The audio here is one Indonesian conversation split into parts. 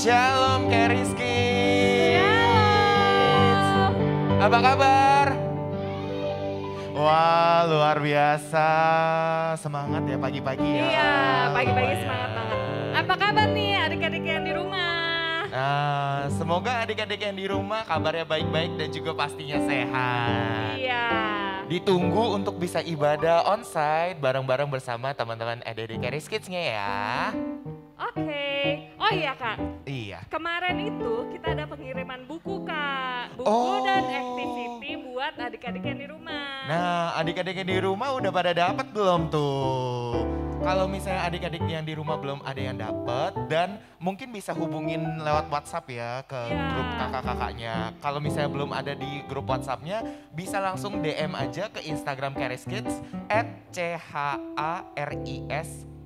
Shalom Keriski. Shalom. Apa kabar? Wah, luar biasa. Semangat ya pagi-pagi ya. Iya, pagi-pagi Lumayan. semangat banget. Apa kabar nih adik-adik yang di rumah? Nah, semoga adik-adik yang di rumah kabarnya baik-baik dan juga pastinya sehat. Iya. Ditunggu untuk bisa ibadah onsite bareng-bareng bersama teman-teman adik-adik Keris Kids-nya ya. Oke. Oh iya Kak, Iya. kemarin itu kita ada pengiriman buku Kak. Buku Oh. dan activity buat adik-adik yang di rumah. Nah, adik-adik yang di rumah udah pada dapat belum tuh? Kalau misalnya adik-adik yang di rumah belum ada yang dapat dan mungkin bisa hubungin lewat WhatsApp ya ke Ya. grup kakak-kakaknya. Kalau misalnya belum ada di grup WhatsAppnya, bisa langsung DM aja ke Instagram Keris Kids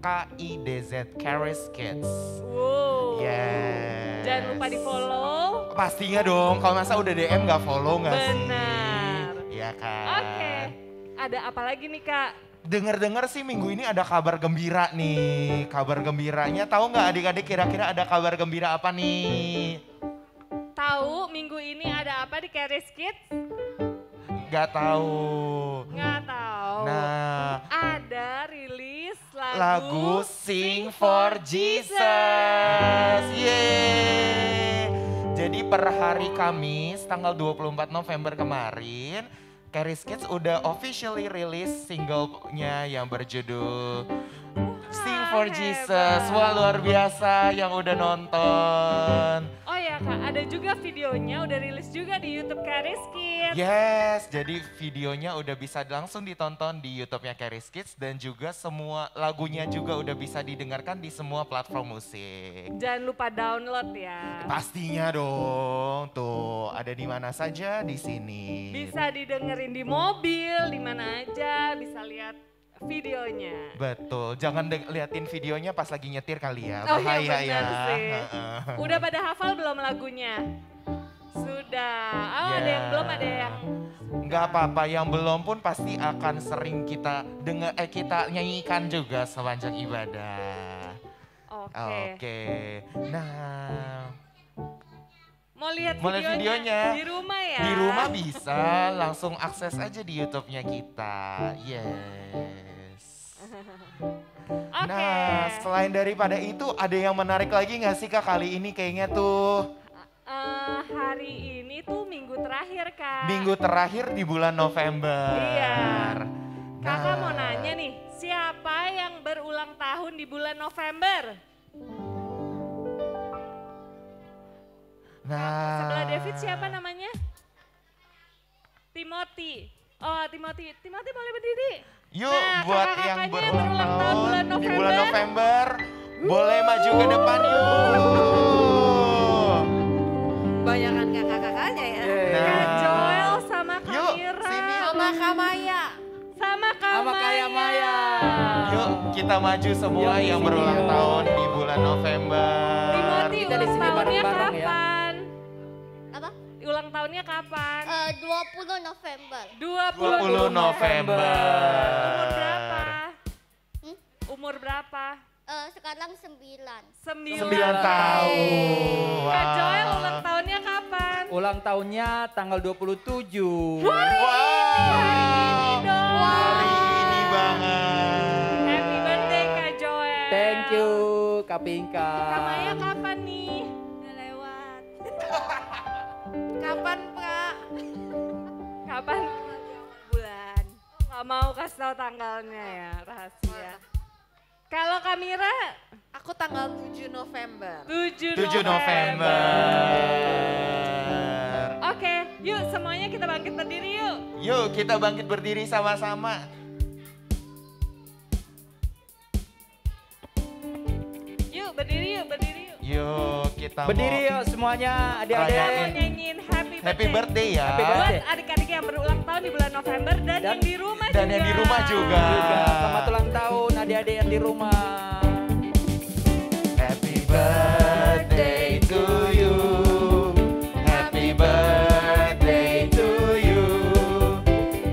@CHARISKIDZ Keris Kids. Wow. Yes. Jangan lupa di follow. Pastinya dong, kalau masa udah DM nggak follow nggak sih? Benar. Iya kan? Oke. Ada apa lagi nih Kak? Dengar-dengar sih minggu ini ada kabar gembira nih. Kabar gembiranya tahu nggak adik-adik kira-kira ada kabar gembira apa nih? Tahu minggu ini ada apa di Keris Kids? Nggak tahu. Nggak tahu. Nah, Ada rilis lagu Sing for Jesus. Yeay. Jadi per hari Kamis tanggal 24 November kemarin, Keris Kids udah officially rilis singlenya yang berjudul Sing for hebat. Jesus. Wah, luar biasa yang udah nonton. Oh ya Kak, ada juga videonya udah rilis juga di YouTube Keris Kids. Yes, jadi videonya udah bisa langsung ditonton di YouTube-nya Keris Kids dan juga semua lagunya juga udah bisa didengarkan di semua platform musik. Jangan lupa download ya. Pastinya dong, tuh ada di mana saja di sini. Bisa didengerin di mobil, di mana aja, bisa lihat videonya. Betul, jangan liatin videonya pas lagi nyetir kali ya, Oh iya, bahaya benar ya. sih. Heeh. Udah pada hafal belum lagunya? Sudah. Oh ada yang Ya. belum, ada yang. Nggak apa-apa, yang belum pun pasti akan sering kita kita nyanyikan juga sepanjang ibadah. Oke. Oke. Nah, Mau lihat Mau lihat videonya? videonya? Di rumah ya? di rumah bisa langsung akses aja di YouTube-nya kita. Yes. Oke. Nah, selain daripada itu ada yang menarik lagi nggak sih Kak kali ini kayaknya tuh Hari ini tuh minggu terakhir Kak. minggu terakhir di bulan November. Iya. Kakak Nah, mau nanya nih, siapa yang berulang tahun di bulan November? Nah, Sebelah David siapa namanya? Timothy. Oh Timothy boleh berdiri. Yuk Nah, buat kakak-kakaknya yang yang berulang berulang tahun tahun bulan di bulan November. November, boleh maju ke depan yuk. Banyakan kakak-kakaknya ya. Kak Joel sama Yuk, Kamira. sini. Sama Kamaya. Sama Sama kayak Maya. Yuk kita maju semua Yuk, yang sini, berulang yuk. tahun di bulan November. Timothy Kita di ulang sini tahunnya bareng-bareng ya. kapan? Apa? Ulang tahunnya kapan? 20 November. 20 November. Umur berapa? Hmm? Umur berapa? Sekarang 9. 9 tahun. Kak Joel Wow. ulang tahunnya kapan? Ulang tahunnya tanggal 27. Wow. Ini dong. Hari ini banget. Happy birthday Kak Joel. Thank you Kak Pinka. Kak Maya kapan nih? Udah lewat. Kapan, Pak? Kapan? Bulan. Gak mau kasih tahu tanggalnya ya, rahasia. Kalau Kamira Aku tanggal 7 November. 7 7 November. Oke, yuk semuanya kita bangkit berdiri yuk. Yuk kita bangkit berdiri sama-sama. Yuk berdiri yuk, berdiri yuk. Yuk kita Berdiri mau yuk semuanya Kita mau adik-adik. nyanyiin happy happy birthday ya. Happy Buat birthday. adik-adik yang berulang tahun di bulan November dan yang di rumah Dan juga. yang di rumah juga. Juga selamat ulang tahun adik-adik yang di rumah. Happy birthday to you. Happy birthday to you.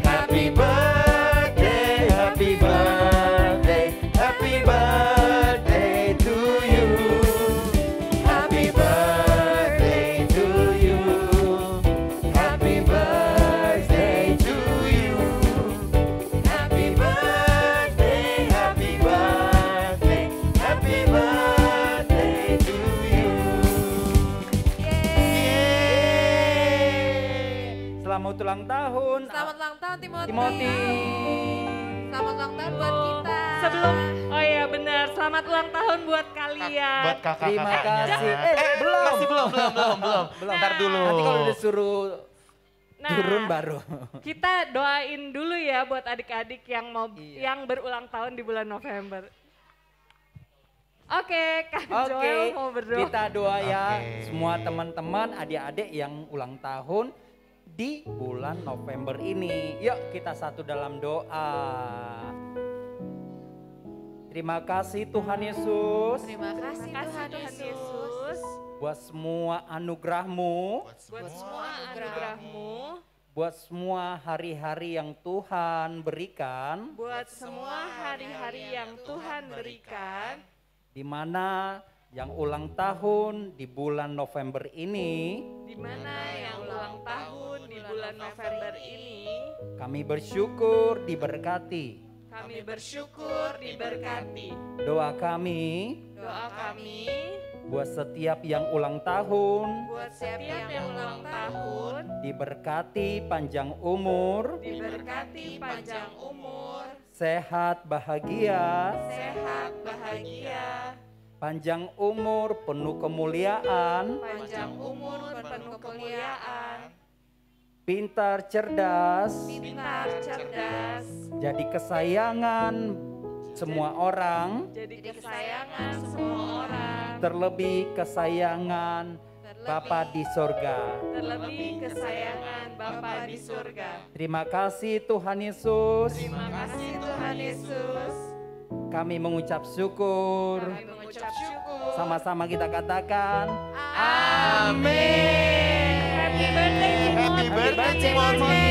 Happy birthday, happy birthday, happy birthday to you. Happy birthday. Selamat ulang tahun. Selamat ulang tahun Timothy. Timothy. Selamat ulang tahun buat kita. Sebelum, oh iya benar, selamat ulang tahun buat kalian. Buat Terima kakak-kakaknya. kasih. Belum. Masih belum. Belum. Ntar dulu. Nanti kalau disuruh Nah, turun baru. kita doain dulu ya buat adik-adik yang mau Iya. yang berulang tahun di bulan November. Oke, Kak Oke, Joel mau berdoa. kita doa ya Oke. semua teman-teman, adik-adik yang ulang tahun di bulan November ini. Yuk kita satu dalam doa. Terima kasih Tuhan Yesus Terima kasih Terima kasih Tuhan Yesus. buat semua anugerah-Mu, Buat semua anugerah-Mu, buat semua hari-hari yang Tuhan berikan, buat semua hari-hari yang Tuhan berikan, di mana yang ulang tahun di bulan November ini, di mana yang ulang tahun di bulan November ini, kami bersyukur diberkati. kami bersyukur diberkati. Doa kami Doa kami buat setiap yang ulang tahun, buat setiap yang ulang tahun, diberkati panjang umur, diberkati panjang umur, sehat bahagia, sehat bahagia, panjang umur penuh kemuliaan, panjang umur penuh kemuliaan, pintar cerdas, pintar cerdas, jadi kesayangan semua orang, jadi kesayangan semua orang, terlebih kesayangan Bapa di sorga. terlebih kesayangan Bapa di surga. Terima kasih Tuhan Yesus, Terima kasih Tuhan Yesus. kami mengucap syukur. Kami mengucap syukur. Sama-sama kita katakan, Amin. Happy birthday Happy Timothy. birthday Timothy.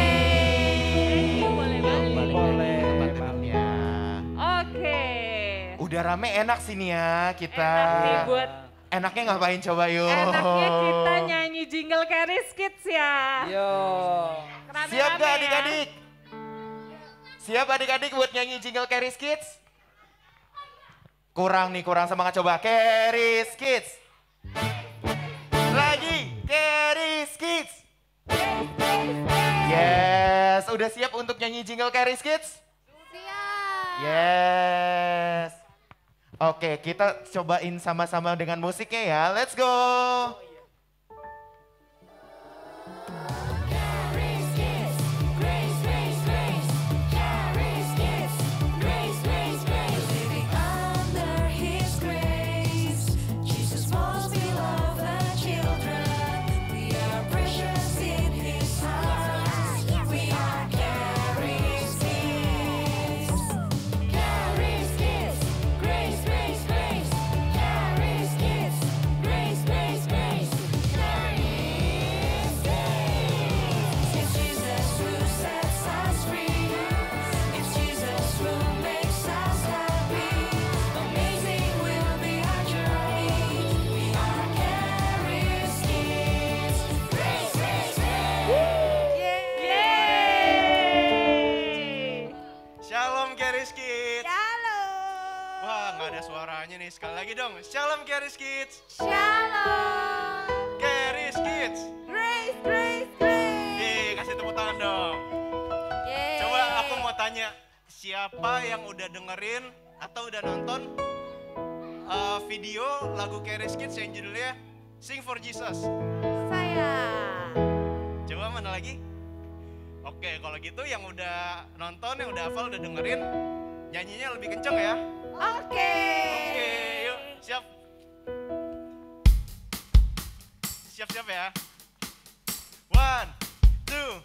Thank you, boleh banget. boleh. Teman-temannya. Oke. Udah rame enak sini ya kita. Enak nih buat Enaknya ngapain coba yuk? enaknya kita nyanyi jingle Caris Kids ya. Yo. Rame-rame Siap gak ya. adik-adik? Siap adik-adik buat nyanyi jingle Caris Kids? Kurang semangat coba. Caris Kids. Lagi, Caris Kids. Yes, udah siap untuk nyanyi jingle Caris Kids? Siap. Yes. Oke, kita cobain sama-sama dengan musiknya ya. Let's go. Under His grace, Jesus was beloved the children. We are precious in His eyes. We are Caris kids. Caris kids, grace, grace, grace. Caris kids, grace, grace, grace. Caris kids. It's Jesus who sets us free. It's Jesus who makes us happy. Amazing will be our journey. We are Caris kids. Grace, grace, grace. Yeay. Shalom Caris Kids. Shalom. Wah, nggak ada suaranya nih. Sekali lagi dong. Shalom Caris Kids. Shalom. Caris Kids. Grace, grace, grace. Ih, kasih tepuk tangan dong. Yeay. Coba aku mau tanya, siapa yang udah dengerin atau udah nonton video lagu Caris Kids yang judulnya Sing for Jesus? Saya. Coba mana lagi? Oke, kalau gitu yang udah nonton, yang udah hafal, udah dengerin, nyanyinya lebih kenceng ya. Oke. Oke, yuk, siap. Siap-siap ya. 1, 2,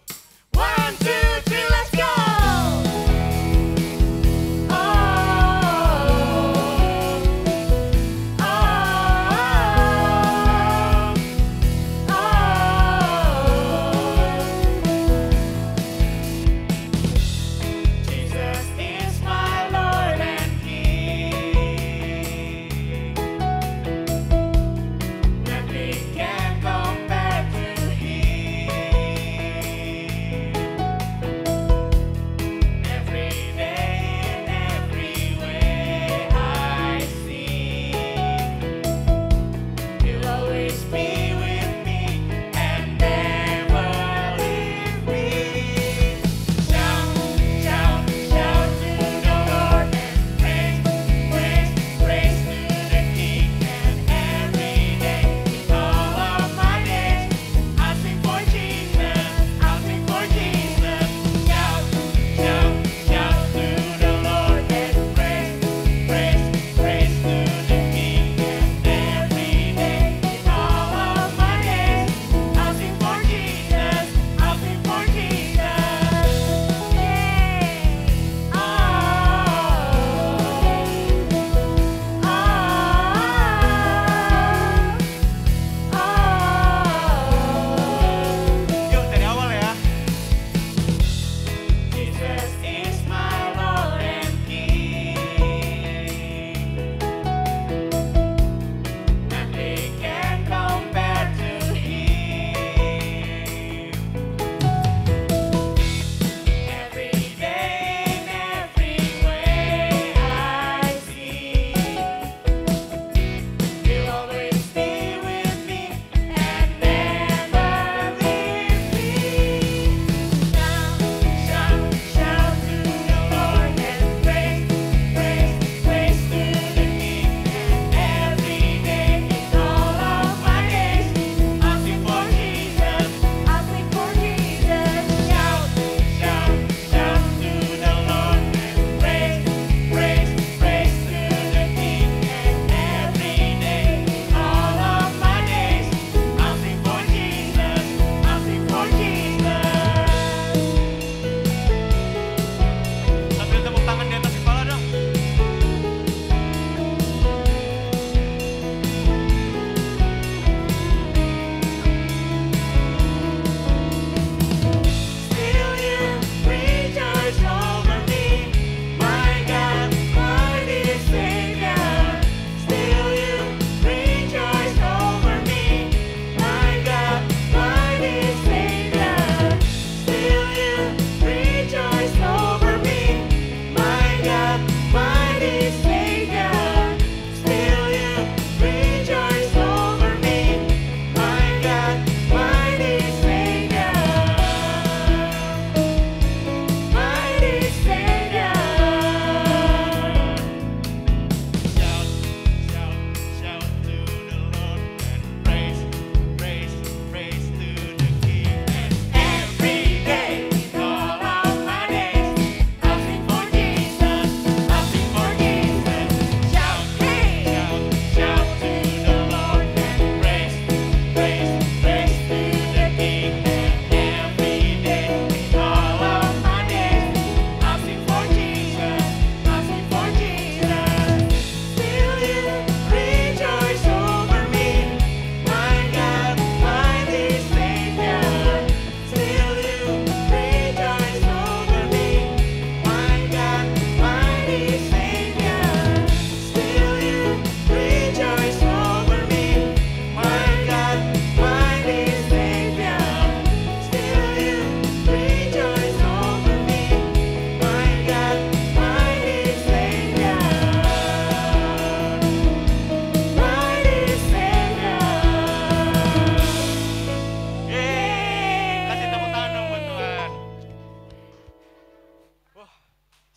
1, 2, 3, let's go! Jesus is my Lord and King. Nothing can compare to Him.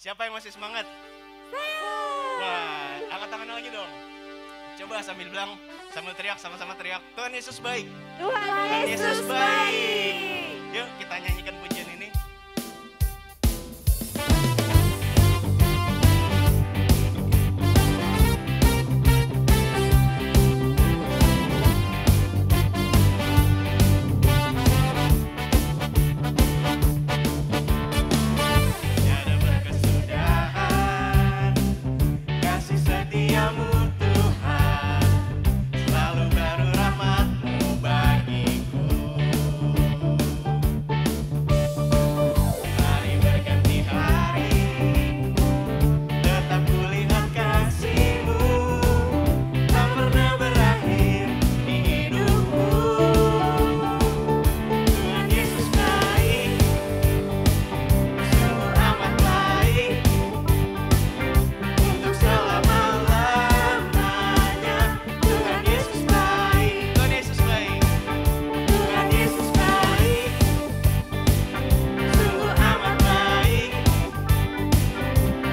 Siapa yang masih semangat? Wah, angkat tangannya lagi dong. Coba sambil bilang, sambil teriak, sama-sama teriak. Tuhan Yesus baik. Tuhan Yesus baik. Yuk kita nyanyikan pujian ini. Tiada berkesudahan kasih setiamu Tuhan, selalu baru rahmat-Mu bagiku. Hari berganti hari, tetap kulihat kasih-Mu, tak pernah berakhir di hidupku. Tuhan Yesus baik, sungguh amat baik, untuk selama-lamanya. Tuhan Yesus baik, Tuhan Yesus baik, Tuhan Yesus baik, sungguh amat baik,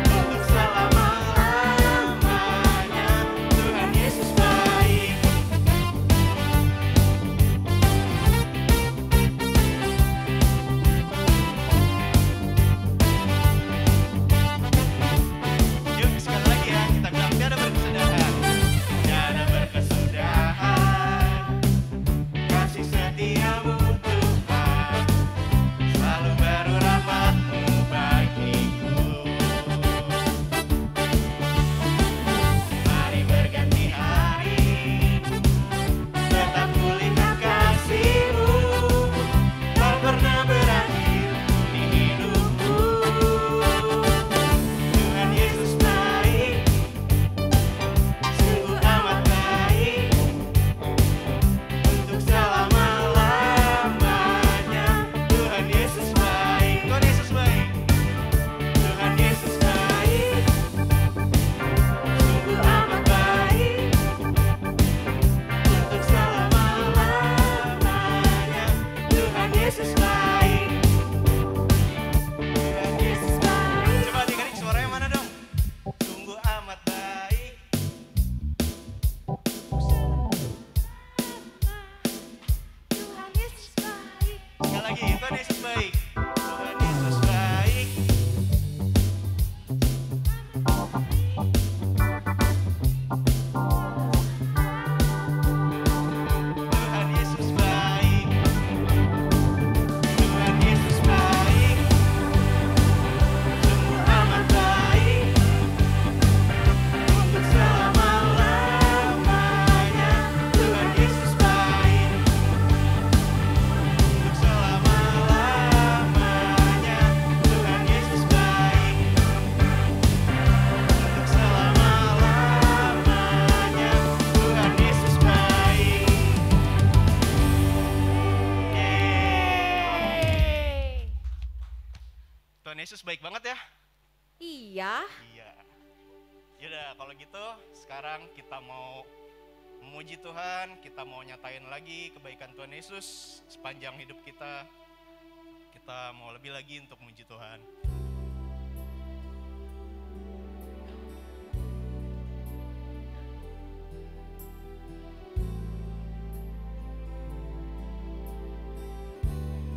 untuk selama-lamanya. Tuhan Yesus baik. Yuk sekali lagi ya, kita bilang tiada berkesudahan. Tiada berkesudahan kasih setiamu Tuhan, selalu baru rahmat-Mu bagiku. Hari berganti hari, tetap kulihat kasih-Mu, tak pernah berakhir di hidupku. Tuhan Yesus baik, sungguh amat baik, untuk selama-lamanya. Tuhan Yesus baik, Tuhan Yesus baik, Tuhan Yesus baik, sungguh amat baik, untuk selama-lamanya. Tuhan Yesus baik, Tuhan Yesus baik. Coba adik-adik suaranya mana dong? Sungguh amat baik. Tuhan Yesus baik. Sekali lagi, Tuhan Yesus baik. Tuhan Yesus baik. Tuhan Yesus baik. Tuhan Yesus baik. Sungguh amat baik, untuk selama-lamanya. Tuhan Yesus baik, untuk selama-lamanya. Tuhan Yesus baik, untuk selama-lamanya. Tuhan Yesus baik. Yeay. Tuhan Yesus baik banget ya. Iya. Iya. Yaudah kalau gitu sekarang kita mau memuji Tuhan, kita mau nyatain lagi kebaikan Tuhan Yesus sepanjang hidup kita. Kita mau lebih lagi untuk memuji Tuhan.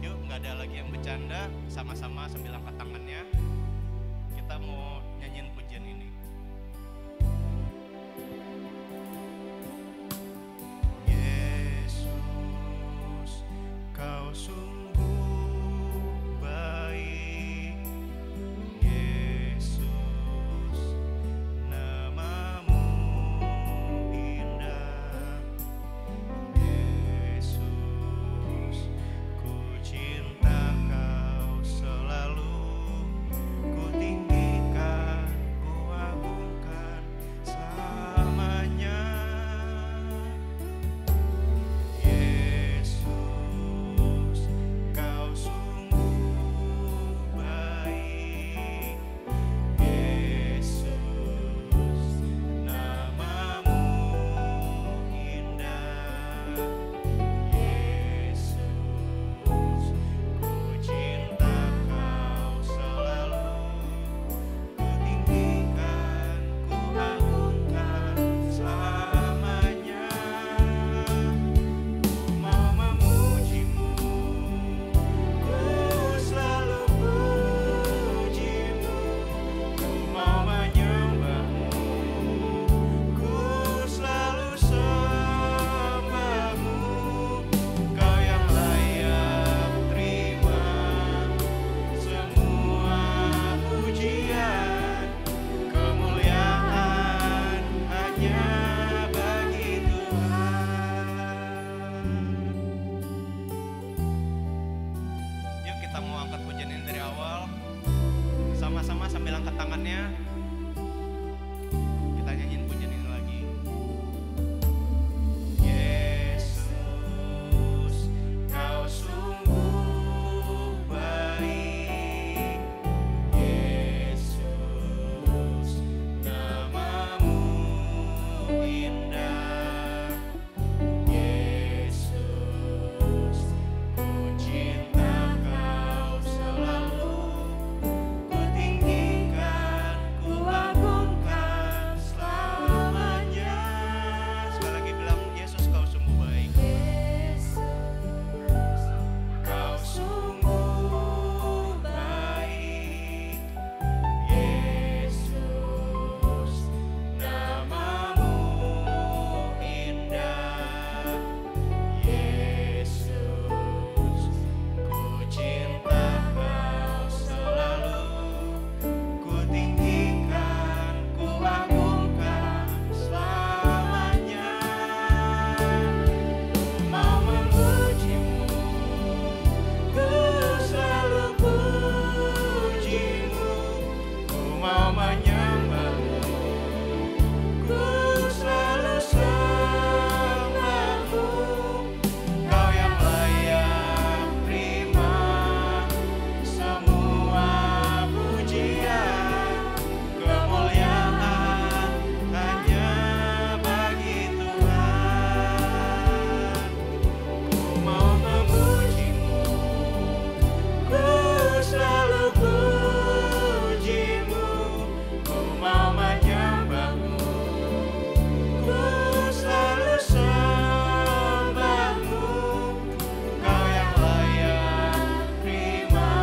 Yuk nggak ada lagi yang bercanda, sama-sama sambil angkat tangannya. Kita mau nyanyiin pujian ini. Yesus, Kau sungguh baik. Yesus, namamu indah. Yesus, ku cinta Kau selalu, ku tinggikan kita mau angkat pujian ini dari awal. Sama-sama sambil angkat tangannya, kita nyanyiin pujian ini lagi. Yesus, kau sungguh baik. Yesus, namamu indah. Yesus, ku cinta kau selalu. Ku tinggikan, ku agungkan selamanya. Sekali lagi bilang, Yesus kau sungguh baik. Kau sungguh baik. Yesus, namamu indah. Yesus, ku cinta kau selalu. Ku tinggikan, ku agungkan selamanya. Ku mau memujimu, ku selalu pujimu. Ku mau menyembahmu, ku selalu sembahmu. Kau yang layak terima semua pujian, kemuliaan hanya bagi Tuhan. Ku mau memujimu, ku selalu pujimu. Ku mau menyembahmu, ku selalu sembahmu. Kau yang layak terima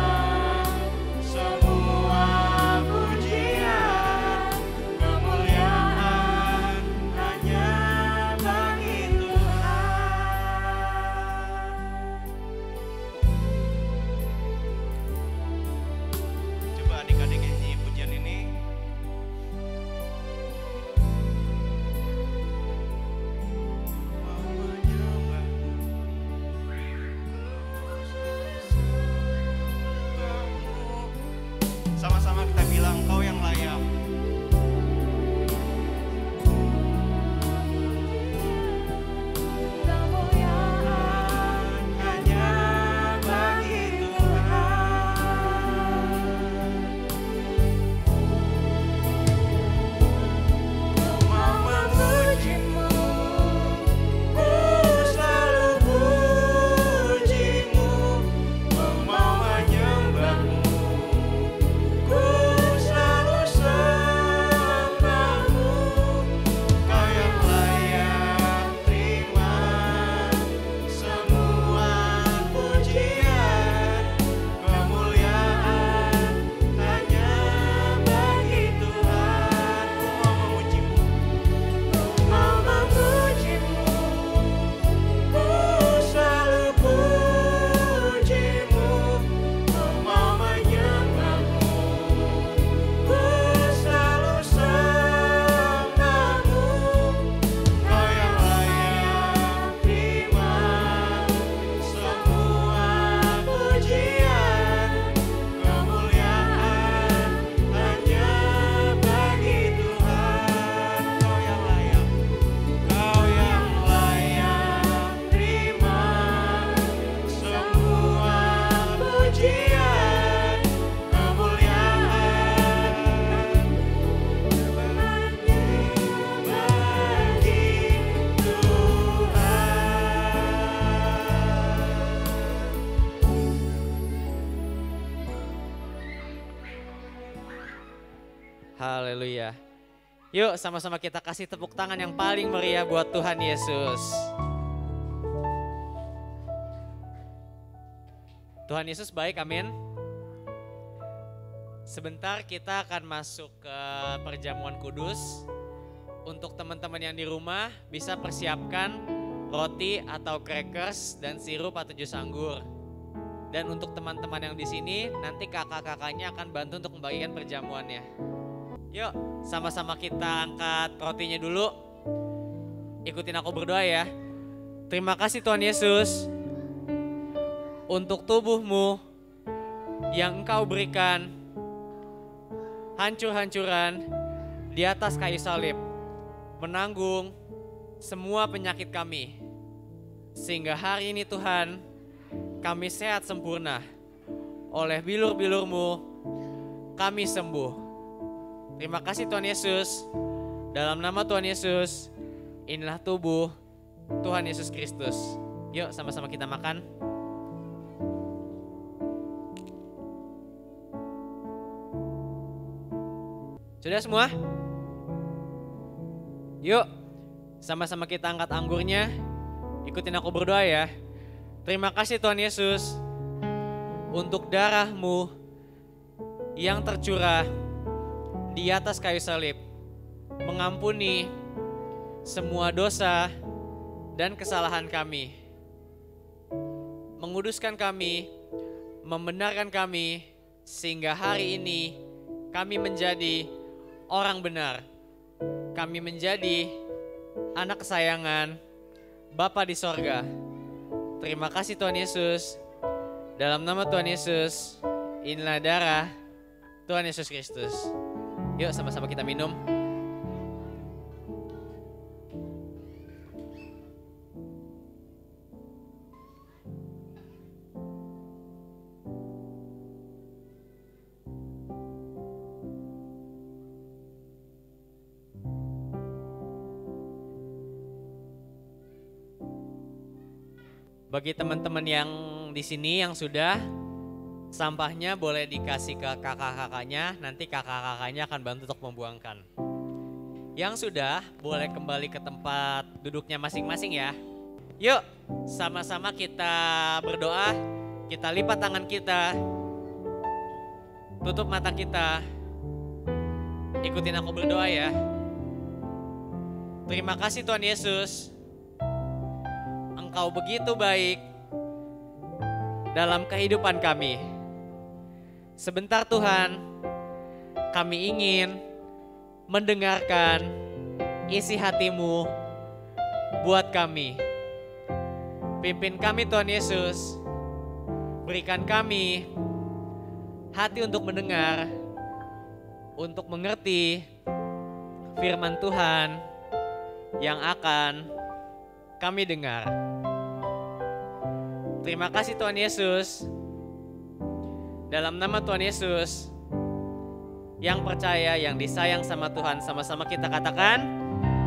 semua pujian, kemuliaan hanya bagi Tuhan. Coba adik-adik nyanyi pujian ini. Mau menyembahmu, sama-sama kita bilang kau yang layak. Kemuliaan hanya bagi Tuhan. Ku mau memujimu, ku selalu pujimu. Ku mau menyembahmu, ku selalu sembahmu. Kau yang layak terima semua pujian, kemuliaan hanya bagi Tuhan. Ku mau memujimu, ku selalu pujimu. Ku mau menyembahmu, ku selalu sembahmu. Kau yang layak terima semua pujian, kemuliaan hanya bagi Tuhan. Kau yang layak terima semua pujian, kemuliaan bagi Tuhan. Haleluya. Yuk sama-sama kita kasih tepuk tangan yang paling meriah buat Tuhan Yesus. Tuhan Yesus baik, amin. Sebentar kita akan masuk ke perjamuan kudus. Untuk teman-teman yang di rumah bisa persiapkan roti atau crackers dan sirup atau jus anggur. Dan untuk teman-teman yang di sini nanti kakak-kakaknya akan bantu untuk membagikan perjamuannya. Yuk sama-sama kita angkat rotinya dulu. Ikutin aku berdoa ya. Terima kasih Tuhan Yesus untuk tubuh-Mu yang Engkau berikan hancur-hancuran di atas kayu salib, menanggung semua penyakit kami. Sehingga hari ini Tuhan, kami sehat sempurna. Oleh bilur-bilur-Mu, kami sembuh. Terima kasih Tuhan Yesus. Dalam nama Tuhan Yesus, inilah tubuh Tuhan Yesus Kristus. Yuk sama-sama kita makan. Sudah semua? Yuk, sama-sama kita angkat anggurnya. Ikutin aku berdoa ya. Terima kasih Tuhan Yesus untuk darah-Mu yang tercurah di atas kayu salib, mengampuni semua dosa dan kesalahan kami, menguduskan kami, membenarkan kami, sehingga hari ini kami menjadi orang benar. Kami menjadi anak kesayangan Bapa di sorga. Terima kasih Tuhan Yesus. Dalam nama Tuhan Yesus, inilah darah Tuhan Yesus Kristus. Yuk sama-sama kita minum. Bagi teman-teman yang di sini yang sudah, sampahnya boleh dikasih ke kakak-kakaknya, nanti kakak-kakaknya akan bantu untuk membuangkan. Yang sudah, boleh kembali ke tempat duduknya masing-masing ya. Yuk, sama-sama kita berdoa, kita lipat tangan kita, tutup mata kita, ikutin aku berdoa ya. Terima kasih Tuhan Yesus. Engkau begitu baik dalam kehidupan kami. Sebentar Tuhan, kami ingin mendengarkan isi hati-Mu buat kami. Pimpin kami Tuhan Yesus, berikan kami hati untuk mendengar, untuk mengerti firman Tuhan yang akan kami dengar. Terima kasih Tuhan Yesus. Dalam nama Tuhan Yesus, yang percaya, yang disayang sama Tuhan, sama-sama kita katakan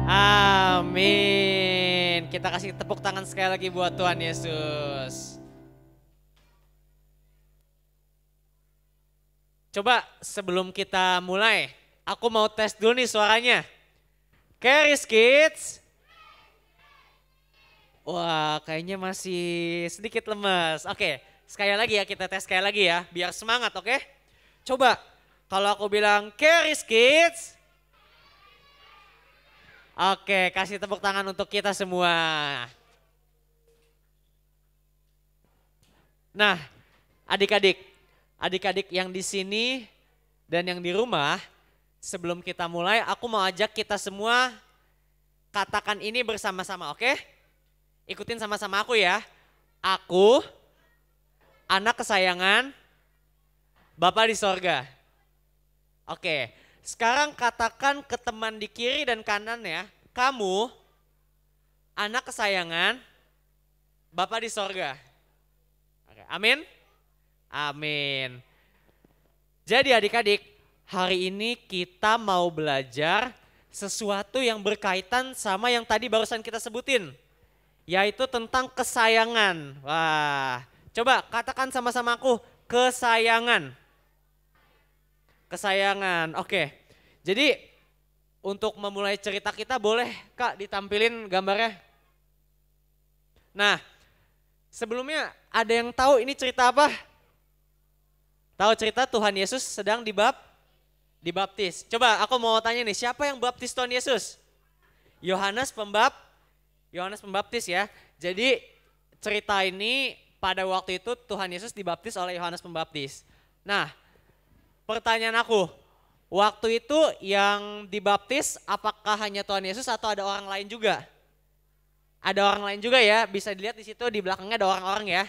amin. Kita kasih tepuk tangan sekali lagi buat Tuhan Yesus. Coba sebelum kita mulai, aku mau tes dulu nih suaranya. Charis Kids. Wah, kayaknya masih sedikit lemes. Oke, sekali lagi ya, kita tes sekali lagi ya, biar semangat, oke? Coba, kalau aku bilang Charis Kids. Oke, kasih tepuk tangan untuk kita semua. Nah, adik-adik yang di sini dan yang di rumah, sebelum kita mulai, aku mau ajak kita semua katakan ini bersama-sama, oke? Ikutin sama-sama aku ya. Aku anak kesayangan Bapa di sorga. Oke, sekarang katakan ke teman di kiri dan kanan ya. Kamu anak kesayangan Bapa di sorga. Oke, amin? Amin. Jadi adik-adik, hari ini kita mau belajar sesuatu yang berkaitan sama yang tadi barusan kita sebutin. Yaitu tentang kesayangan. Wah, coba katakan sama-sama aku, kesayangan. Kesayangan, oke. Jadi untuk memulai cerita kita boleh Kak ditampilin gambarnya. Nah, sebelumnya ada yang tahu ini cerita apa? Tahu cerita Tuhan Yesus sedang dibaptis. Coba aku mau tanya nih, siapa yang baptis Tuhan Yesus? Yohanes Pembaptis ya. Jadi cerita ini pada waktu itu Tuhan Yesus dibaptis oleh Yohanes Pembaptis. Nah, pertanyaan aku, waktu itu yang dibaptis apakah hanya Tuhan Yesus atau ada orang lain juga? Ada orang lain juga ya, bisa dilihat di situ di belakangnya ada orang-orang ya.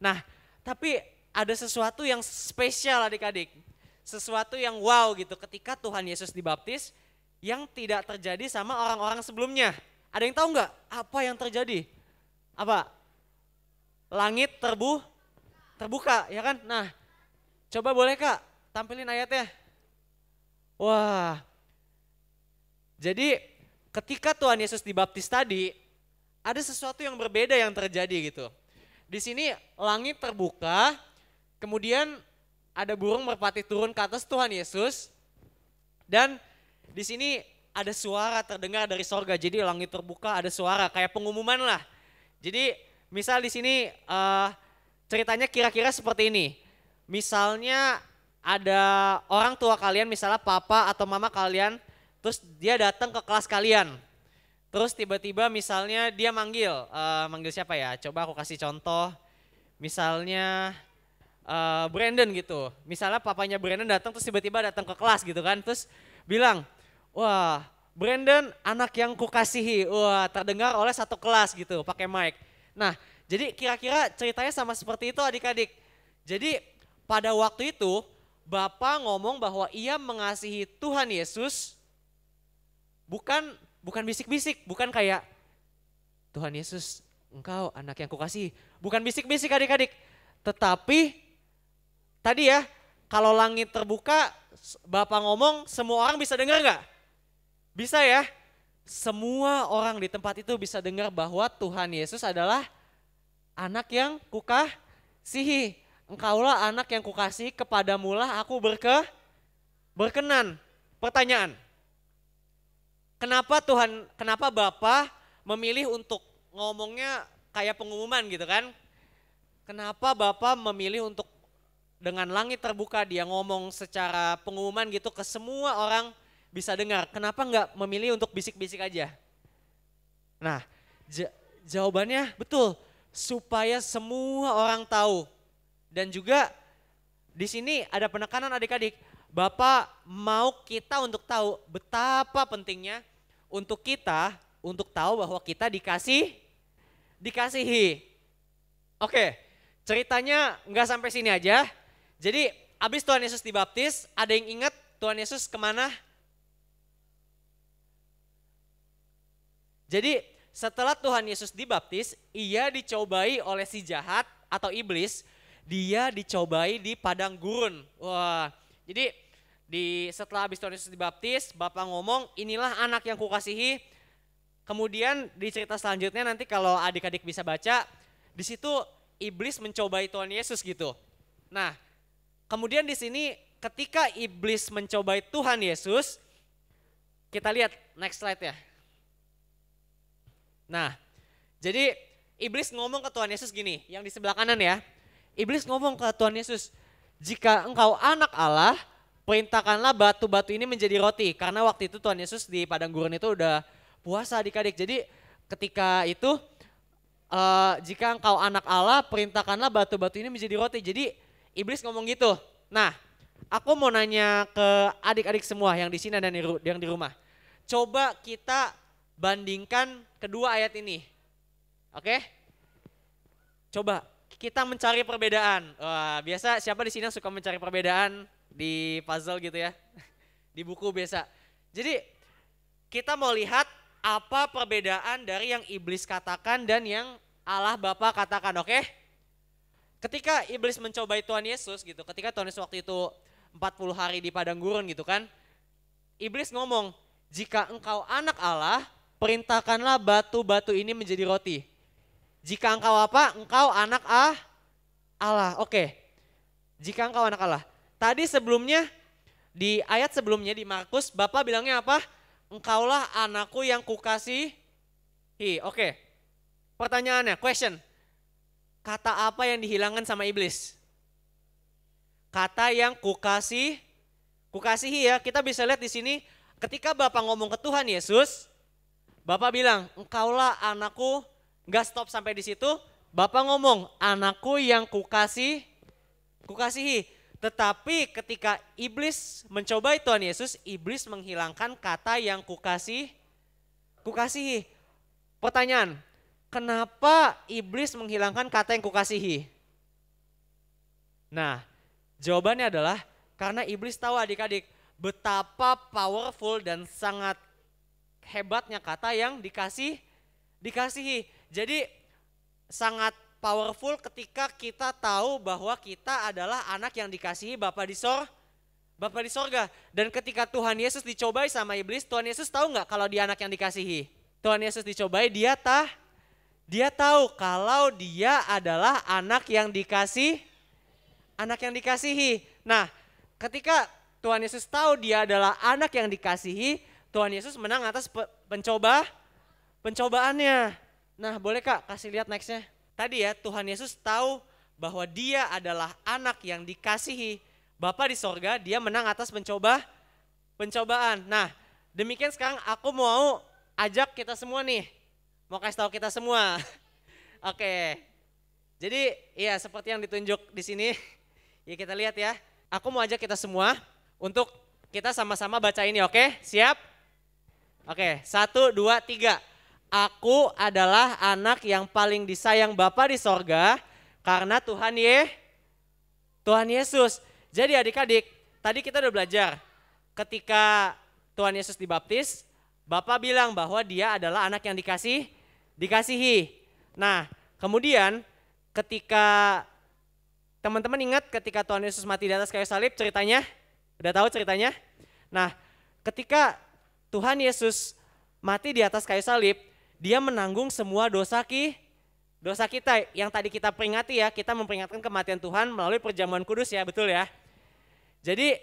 Nah, tapi ada sesuatu yang spesial adik-adik. Sesuatu yang wow gitu ketika Tuhan Yesus dibaptis yang tidak terjadi sama orang-orang sebelumnya. Ada yang tahu nggak apa yang terjadi? Apa? Langit terbuka ya kan? Nah coba boleh Kak tampilin ayatnya. Wah, jadi ketika Tuhan Yesus dibaptis tadi ada sesuatu yang berbeda yang terjadi gitu. Di sini langit terbuka, kemudian ada burung merpati turun ke atas Tuhan Yesus, dan di sini ada suara terdengar dari sorga. Jadi langit terbuka, ada suara kayak pengumuman lah. Jadi misal di sini ceritanya kira-kira seperti ini. Misalnya ada orang tua kalian, misalnya papa atau mama kalian, terus dia datang ke kelas kalian. Terus tiba-tiba misalnya dia manggil siapa ya? Coba aku kasih contoh. Misalnya Brandon gitu. Misalnya papanya Brandon datang terus tiba-tiba datang ke kelas gitu kan. Terus bilang, wah Brandon anak yang kukasihi. Wah terdengar oleh satu kelas gitu pakai mic. Nah jadi kira-kira ceritanya sama seperti itu adik-adik. Jadi pada waktu itu Bapa ngomong bahwa ia mengasihi Tuhan Yesus bukan bisik-bisik, bukan kayak Tuhan Yesus engkau anak yang kukasihi. Bukan bisik-bisik adik-adik. Tetapi tadi ya, kalau langit terbuka, Bapak ngomong, semua orang bisa dengar nggak? Bisa ya? Semua orang di tempat itu bisa dengar bahwa Tuhan Yesus adalah anak yang kukasihi. Engkaulah anak yang kukasihi, kepadamulah aku berkenan. Pertanyaan, kenapa Bapak memilih untuk ngomongnya kayak pengumuman gitu kan? Kenapa Bapak memilih untuk dengan langit terbuka dia ngomong secara pengumuman gitu ke semua orang bisa dengar. Kenapa nggak memilih untuk bisik-bisik aja? Nah jawabannya betul, supaya semua orang tahu. Dan juga di sini ada penekanan adik-adik, Bapak mau kita untuk tahu betapa pentingnya untuk kita untuk tahu bahwa kita dikasihi. Oke, ceritanya nggak sampai sini aja. Jadi abis Tuhan Yesus dibaptis, ada yang ingat Tuhan Yesus kemana? Jadi setelah Tuhan Yesus dibaptis, ia dicobai oleh si jahat atau iblis, dia dicobai di padang gurun. Wah, jadi setelah habis Tuhan Yesus dibaptis, Bapak ngomong inilah anak yang kukasihi. Kemudian di cerita selanjutnya nanti kalau adik-adik bisa baca, di situ iblis mencobai Tuhan Yesus gitu. Nah, kemudian di sini ketika iblis mencobai Tuhan Yesus, kita lihat next slide ya. Nah, jadi iblis ngomong ke Tuhan Yesus gini, yang di sebelah kanan ya. Iblis ngomong ke Tuhan Yesus, jika engkau anak Allah, perintahkanlah batu-batu ini menjadi roti. Karena waktu itu Tuhan Yesus di padang gurun itu udah puasa adik-adik. Jadi ketika itu jika engkau anak Allah, perintahkanlah batu-batu ini menjadi roti. Jadi iblis ngomong gitu. Nah, aku mau nanya ke adik-adik semua yang di sini dan yang di rumah. Coba kita bandingkan kedua ayat ini. Oke? Coba kita mencari perbedaan. Wah, biasa siapa di sini yang suka mencari perbedaan di puzzle gitu ya? Di buku biasa. Jadi kita mau lihat apa perbedaan dari yang iblis katakan dan yang Allah Bapa katakan, oke? Ketika iblis mencobai Tuhan Yesus gitu, ketika Tuhan Yesus waktu itu 40 hari di padang gurun gitu kan. Iblis ngomong, jika engkau anak Allah, perintahkanlah batu-batu ini menjadi roti. Jika engkau apa? Engkau anak Allah. Oke. Jika engkau anak Allah. Tadi sebelumnya, di ayat sebelumnya di Markus, Bapak bilangnya apa? Engkaulah anakku yang kukasihi. Oke. Pertanyaannya, question. Kata apa yang dihilangkan sama iblis? Kata yang kukasihi ya. Kita bisa lihat di sini ketika Bapak ngomong ke Tuhan Yesus, Bapak bilang, engkaulah anakku. Enggak stop sampai di situ. Bapak ngomong, anakku yang kukasihi. Tetapi ketika iblis mencobai Tuhan Yesus, iblis menghilangkan kata yang kukasihi. Pertanyaan, kenapa iblis menghilangkan kata yang kukasihi? Nah, jawabannya adalah karena iblis tahu adik-adik betapa powerful dan sangat hebatnya kata yang dikasihi. Jadi sangat powerful ketika kita tahu bahwa kita adalah anak yang dikasihi Bapa di sorga. Dan ketika Tuhan Yesus dicobai sama iblis, Tuhan Yesus tahu nggak kalau dia anak yang dikasihi? Tuhan Yesus dicobai, dia tahu kalau dia adalah anak yang dikasihi. Nah, ketika Tuhan Yesus tahu dia adalah anak yang dikasihi, Tuhan Yesus menang atas pencobaannya. Nah, boleh Kak kasih lihat nextnya. Tadi ya, Tuhan Yesus tahu bahwa dia adalah anak yang dikasihi Bapa di sorga, dia menang atas pencobaan. Nah, demikian sekarang aku mau ajak kita semua nih, mau kasih tahu kita semua. Oke, jadi ya seperti yang ditunjuk di sini, ya kita lihat ya. Aku mau ajak kita semua untuk kita sama-sama baca ini, oke? Siap? Oke, 1, 2, 3. Aku adalah anak yang paling disayang Bapa di sorga karena Tuhan Yesus. Jadi adik-adik, tadi kita udah belajar ketika Tuhan Yesus dibaptis, Bapa bilang bahwa dia adalah anak yang dikasihi. Nah, kemudian ketika teman-teman ingat ketika Tuhan Yesus mati di atas kayu salib ceritanya? Udah tahu ceritanya? Nah, ketika Tuhan Yesus mati di atas kayu salib, dia menanggung semua dosa kita yang tadi kita peringati ya, kita memperingatkan kematian Tuhan melalui perjamuan kudus ya, betul ya. Jadi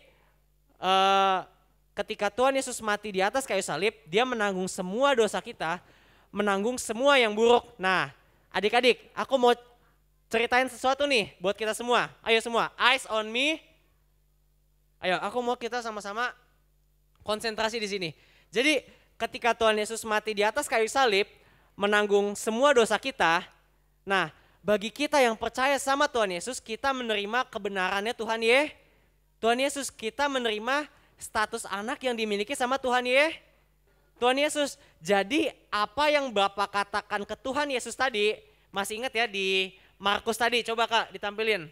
ketika Tuhan Yesus mati di atas kayu salib, dia menanggung semua dosa kita, menanggung semua yang buruk. Nah, adik-adik, aku mau ceritain sesuatu nih buat kita semua. Ayo semua, eyes on me. Ayo, aku mau kita sama-sama konsentrasi di sini. Jadi ketika Tuhan Yesus mati di atas kayu salib, menanggung semua dosa kita. Nah, bagi kita yang percaya sama Tuhan Yesus, kita menerima kebenarannya Tuhan Yesus. Kita menerima status anak yang dimiliki sama Tuhan Yesus. Jadi apa yang Bapak katakan ke Tuhan Yesus tadi, masih ingat ya di Markus tadi, coba Kak ditampilin.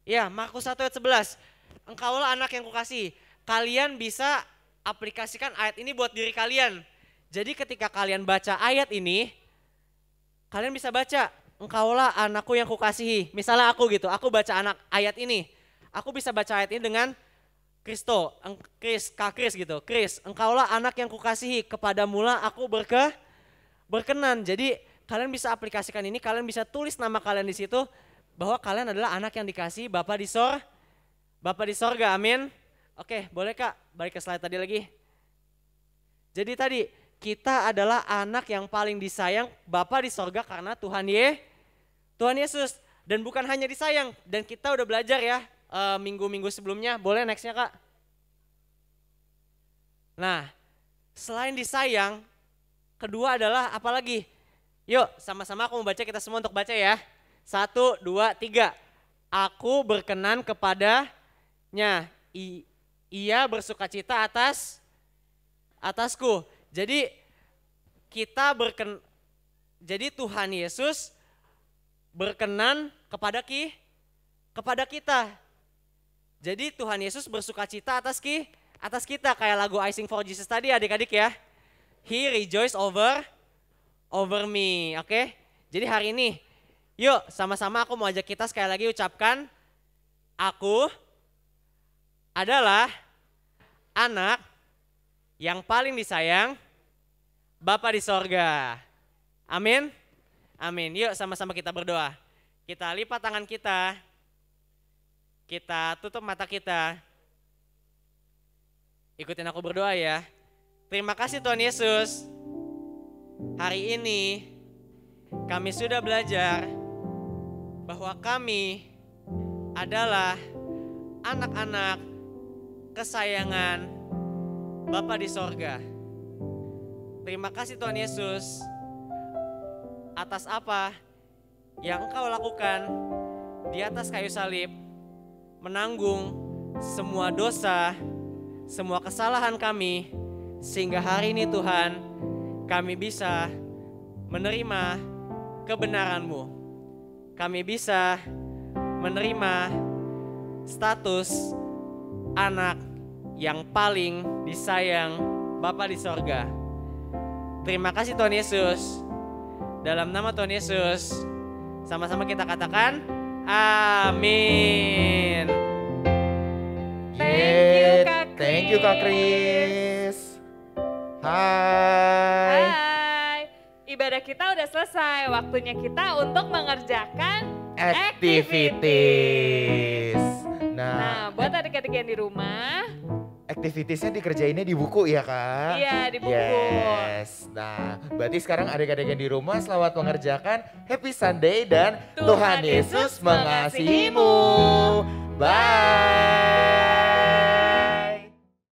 Ya, Markus 1 ayat 11. Engkaulah anak yang kukasihi. Kalian bisa aplikasikan ayat ini buat diri kalian. Jadi ketika kalian baca ayat ini, kalian bisa baca, engkaulah anakku yang kukasihi. Misalnya aku gitu, aku baca ayat ini. Aku bisa baca ayat ini dengan Kris gitu. Kris, engkaulah anak yang kukasihi, kepadamulah aku berkenan. Jadi kalian bisa aplikasikan ini, kalian bisa tulis nama kalian di situ bahwa kalian adalah anak yang dikasihi Bapa di sorga. Amin. Oke, boleh Kak balik ke slide tadi lagi. Jadi tadi kita adalah anak yang paling disayang Bapa di sorga karena Tuhan Yesus. Dan bukan hanya disayang, dan kita udah belajar ya minggu-minggu sebelumnya. Boleh nextnya Kak. Nah, selain disayang, kedua adalah apa lagi? Yuk sama-sama aku mau baca, kita semua untuk baca ya. 1, 2, 3. Aku berkenan kepadanya. Ia bersukacita atasku. Jadi jadi Tuhan Yesus berkenan kepada kita. Jadi Tuhan Yesus bersukacita atas kita, kayak lagu I Sing for Jesus tadi adik-adik ya. He rejoice over me, oke? Jadi hari ini, yuk sama-sama aku mau ajak kita sekali lagi ucapkan, aku adalah anak yang paling disayang Bapa di sorga. Amin. Amin. Yuk sama-sama kita berdoa. Kita lipat tangan kita. Kita tutup mata kita. Ikutin aku berdoa ya. Terima kasih Tuhan Yesus. Hari ini kami sudah belajar bahwa kami adalah anak-anak kesayangan Bapa di sorga. Terima kasih Tuhan Yesus atas apa yang Engkau lakukan di atas kayu salib, menanggung semua dosa, semua kesalahan kami, sehingga hari ini Tuhan kami bisa menerima kebenaran-Mu. Kami bisa menerima status anak yang paling disayang Bapa di sorga. Terima kasih Tuhan Yesus. Dalam nama Tuhan Yesus, sama-sama kita katakan, amin. Thank you, Kak Kris. Hai. Hai. Ibadah kita udah selesai. Waktunya kita untuk mengerjakan Activities. Nah, buat adik-adik yang di rumah, Activitiesnya dikerjainnya di buku ya Kak? iya di buku. Yes. Nah, berarti sekarang adik-adik yang di rumah selamat mengerjakan Happy Sunday dan Tuhan Yesus mengasihimu. Bye.